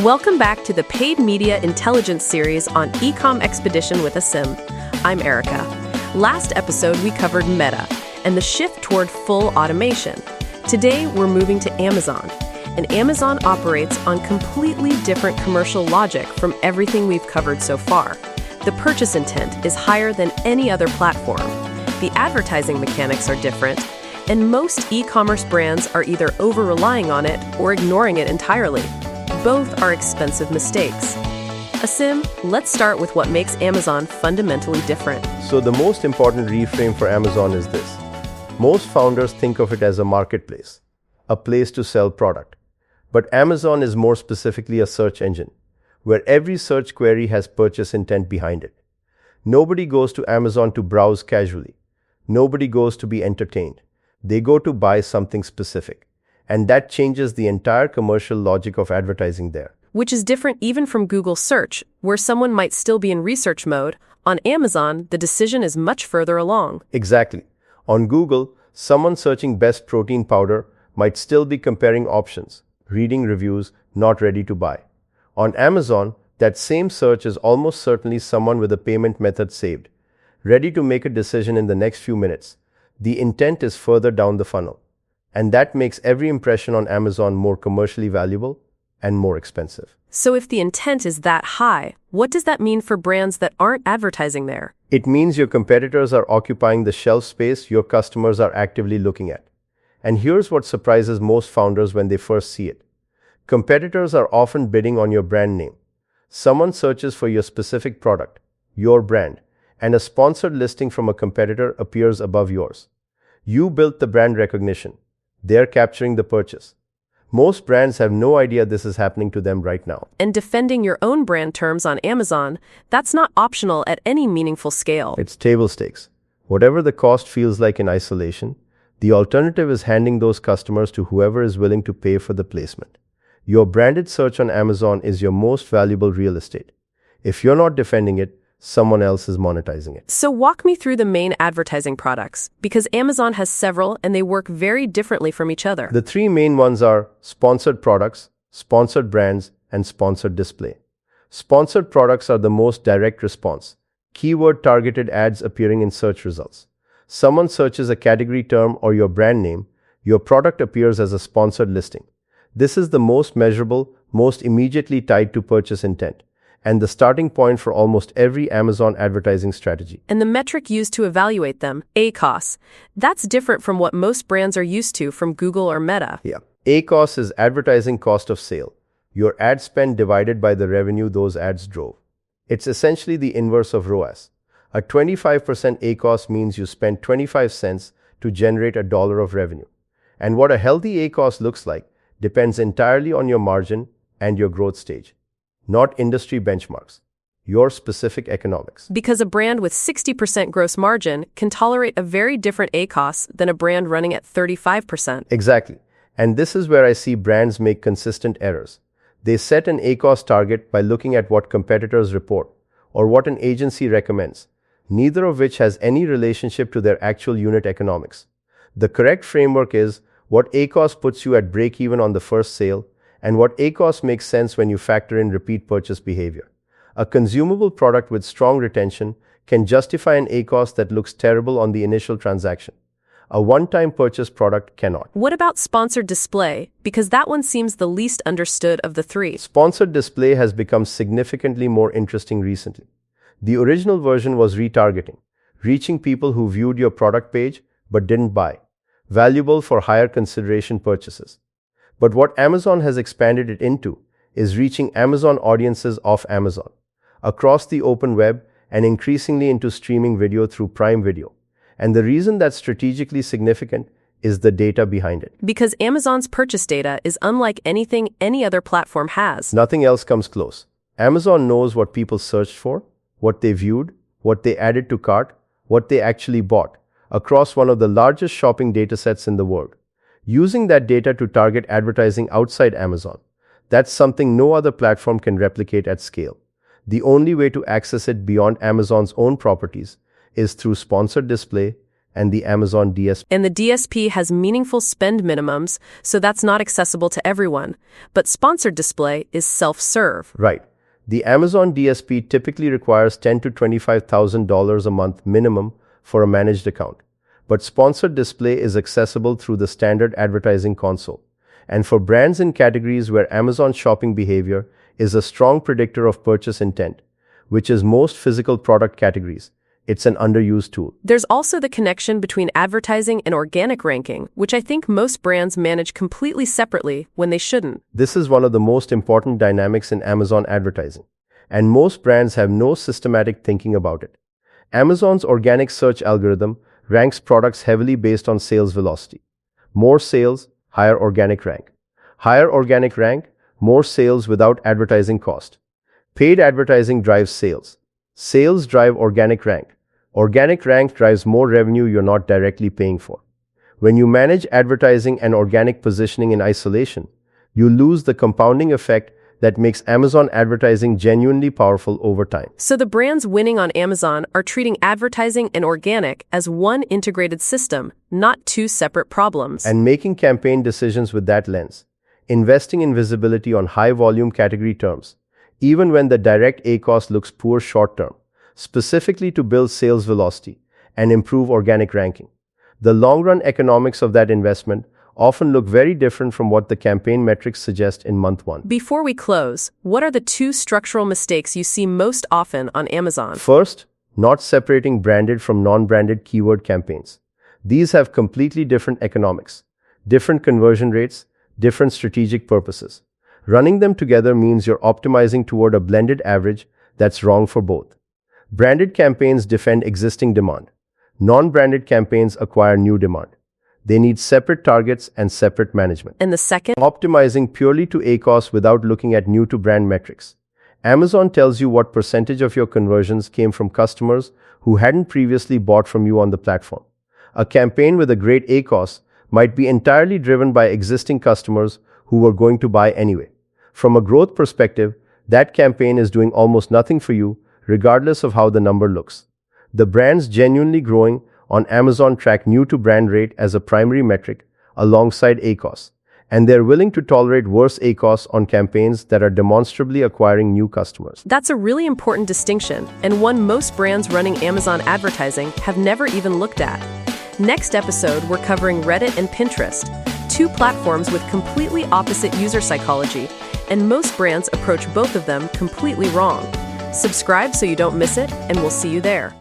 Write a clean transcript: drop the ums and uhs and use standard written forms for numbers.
Welcome back to the Paid Media Intelligence series on Ecom Expedition with Asim. I'm Erica. Last episode, we covered Meta and the shift toward full automation. Today, we're moving to Amazon. And Amazon operates on completely different commercial logic from everything we've covered so far. The purchase intent is higher than any other platform. The advertising mechanics are different, and most e-commerce brands are either over-relying on it or ignoring it entirely. Both are expensive mistakes. Asim, let's start with what makes Amazon fundamentally different. So the most important reframe for Amazon is this. Most founders think of it as a marketplace, a place to sell product. But Amazon is more specifically a search engine, where every search query has purchase intent behind it. Nobody goes to Amazon to browse casually. Nobody goes to be entertained. They go to buy something specific. And that changes the entire commercial logic of advertising there. Which is different even from Google search, where someone might still be in research mode. On Amazon, the decision is much further along. Exactly. On Google, someone searching best protein powder might still be comparing options, reading reviews, not ready to buy. On Amazon, that same search is almost certainly someone with a payment method saved, ready to make a decision in the next few minutes. The intent is further down the funnel. And that makes every impression on Amazon more commercially valuable and more expensive. So if the intent is that high, what does that mean for brands that aren't advertising there? It means your competitors are occupying the shelf space your customers are actively looking at. And here's what surprises most founders when they first see it. Competitors are often bidding on your brand name. Someone searches for your specific product, your brand, and a sponsored listing from a competitor appears above yours. You built the brand recognition. They're capturing the purchase. Most brands have no idea this is happening to them right now. And defending your own brand terms on Amazon, that's not optional at any meaningful scale. It's table stakes. Whatever the cost feels like in isolation, the alternative is handing those customers to whoever is willing to pay for the placement. Your branded search on Amazon is your most valuable real estate. If you're not defending it, someone else is monetizing it. So walk me through the main advertising products, because Amazon has several and they work very differently from each other. The three main ones are sponsored products, sponsored brands, and sponsored display. Sponsored products are the most direct response. Keyword-targeted ads appearing in search results. Someone searches a category term or your brand name, your product appears as a sponsored listing. This is the most measurable, most immediately tied to purchase intent, and the starting point for almost every Amazon advertising strategy. And the metric used to evaluate them, ACOS, that's different from what most brands are used to from Google or Meta. Yeah. ACOS is advertising cost of sale, your ad spend divided by the revenue those ads drove. It's essentially the inverse of ROAS. A 25% ACOS means you spend 25 cents to generate $1 of revenue. And what a healthy ACOS looks like depends entirely on your margin and your growth stage. Not industry benchmarks, your specific economics. Because a brand with 60% gross margin can tolerate a very different ACOS than a brand running at 35%. Exactly. And this is where I see brands make consistent errors. They set an ACOS target by looking at what competitors report or what an agency recommends, neither of which has any relationship to their actual unit economics. The correct framework is what ACOS puts you at break-even on the first sale, and what ACOS makes sense when you factor in repeat purchase behavior. A consumable product with strong retention can justify an ACOS that looks terrible on the initial transaction. A one-time purchase product cannot. What about sponsored display? Because that one seems the least understood of the three. Sponsored display has become significantly more interesting recently. The original version was retargeting, reaching people who viewed your product page but didn't buy, valuable for higher consideration purchases. But what Amazon has expanded it into is reaching Amazon audiences off Amazon, across the open web, and increasingly into streaming video through Prime Video. And the reason that's strategically significant is the data behind it. Because Amazon's purchase data is unlike anything any other platform has. Nothing else comes close. Amazon knows what people searched for, what they viewed, what they added to cart, what they actually bought, across one of the largest shopping datasets in the world. Using that data to target advertising outside Amazon, that's something no other platform can replicate at scale. The only way to access it beyond Amazon's own properties is through sponsored display and the Amazon DSP. And the DSP has meaningful spend minimums, so that's not accessible to everyone. But sponsored display is self-serve. Right. The Amazon DSP typically requires $10,000 to $25,000 a month minimum for a managed account. But sponsored display is accessible through the standard advertising console. And for brands in categories where Amazon shopping behavior is a strong predictor of purchase intent, which is most physical product categories, it's an underused tool. There's also the connection between advertising and organic ranking, which I think most brands manage completely separately when they shouldn't. This is one of the most important dynamics in Amazon advertising, and most brands have no systematic thinking about it. Amazon's organic search algorithm ranks products heavily based on sales velocity. More sales, higher organic rank. Higher organic rank, more sales without advertising cost. Paid advertising drives sales. Sales drive organic rank. Organic rank drives more revenue you're not directly paying for. When you manage advertising and organic positioning in isolation, you lose the compounding effect that makes Amazon advertising genuinely powerful over time. So the brands winning on Amazon are treating advertising and organic as one integrated system, not two separate problems. And making campaign decisions with that lens. Investing in visibility on high-volume category terms, even when the direct ACOS looks poor short-term, specifically to build sales velocity and improve organic ranking. The long-run economics of that investment often look very different from what the campaign metrics suggest in month one. Before we close, what are the two structural mistakes you see most often on Amazon? First, not separating branded from non-branded keyword campaigns. These have completely different economics, different conversion rates, different strategic purposes. Running them together means you're optimizing toward a blended average that's wrong for both. Branded campaigns defend existing demand. Non-branded campaigns acquire new demand. They need separate targets and separate management. And the second? Optimizing purely to ACOS without looking at new-to-brand metrics. Amazon tells you what percentage of your conversions came from customers who hadn't previously bought from you on the platform. A campaign with a great ACOS might be entirely driven by existing customers who were going to buy anyway. From a growth perspective, that campaign is doing almost nothing for you, regardless of how the number looks. The brands genuinely growing on Amazon track new-to-brand rate as a primary metric alongside ACOS, and they're willing to tolerate worse ACOS on campaigns that are demonstrably acquiring new customers. That's a really important distinction, and one most brands running Amazon advertising have never even looked at. Next episode, we're covering Reddit and Pinterest, two platforms with completely opposite user psychology, and most brands approach both of them completely wrong. Subscribe so you don't miss it, and we'll see you there.